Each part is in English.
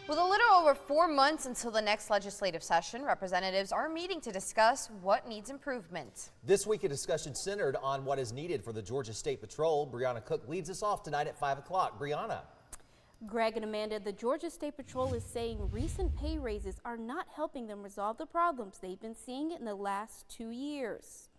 With a little over 4 months until the next legislative session, representatives are meeting to discuss what needs improvement. This week, a discussion centered on what is needed for the Georgia State Patrol. Brianna Cook leads us off tonight at 5 o'clock. Brianna. Greg and Amanda, the Georgia State Patrol is saying recent pay raises are not helping them resolve the problems they've been seeing in the last 2 years.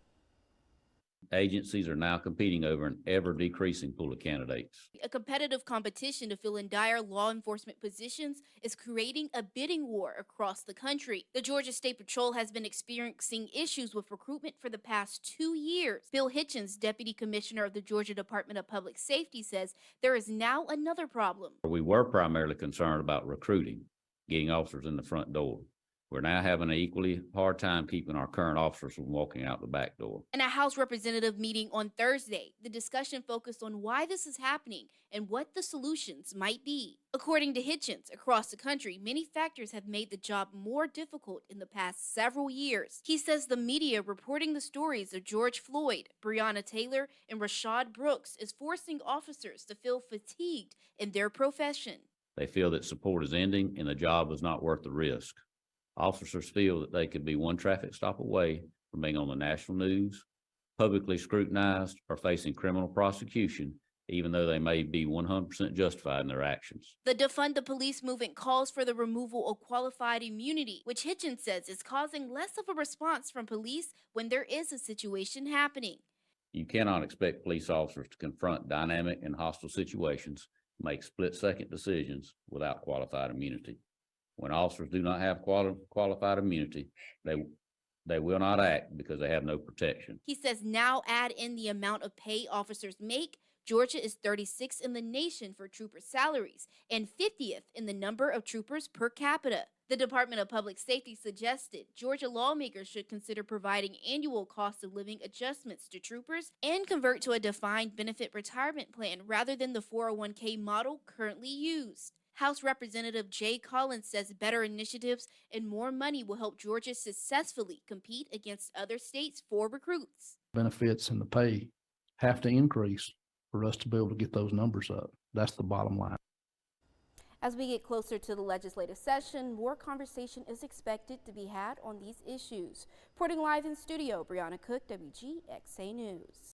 Agencies are now competing over an ever-decreasing pool of candidates. A competitive competition to fill in dire law enforcement positions is creating a bidding war across the country. The Georgia State Patrol has been experiencing issues with recruitment for the past 2 years. Bill Hitchens, Deputy Commissioner of the Georgia Department of Public Safety, says there is now another problem. We were primarily concerned about recruiting, getting officers in the front door. We're now having an equally hard time keeping our current officers from walking out the back door. In a House representative meeting on Thursday, the discussion focused on why this is happening and what the solutions might be. According to Hitchens, across the country, many factors have made the job more difficult in the past several years. He says the media reporting the stories of George Floyd, Breonna Taylor, and Rashad Brooks is forcing officers to feel fatigued in their profession. They feel that support is ending and the job is not worth the risk. Officers feel that they could be one traffic stop away from being on the national news, publicly scrutinized, or facing criminal prosecution, even though they may be 100% justified in their actions. The Defund the Police movement calls for the removal of qualified immunity, which Hitchens says is causing less of a response from police when there is a situation happening. You cannot expect police officers to confront dynamic and hostile situations, make split-second decisions without qualified immunity. When officers do not have qualified immunity, they will not act because they have no protection. He says now add in the amount of pay officers make. Georgia is 36th in the nation for trooper salaries and 50th in the number of troopers per capita. The Department of Public Safety suggested Georgia lawmakers should consider providing annual cost of living adjustments to troopers and convert to a defined benefit retirement plan rather than the 401k model currently used. House Representative Jay Collins says better initiatives and more money will help Georgia successfully compete against other states for recruits. Benefits and the pay have to increase for us to be able to get those numbers up. That's the bottom line. As we get closer to the legislative session, more conversation is expected to be had on these issues. Reporting live in studio, Brianna Cook, WGXA News.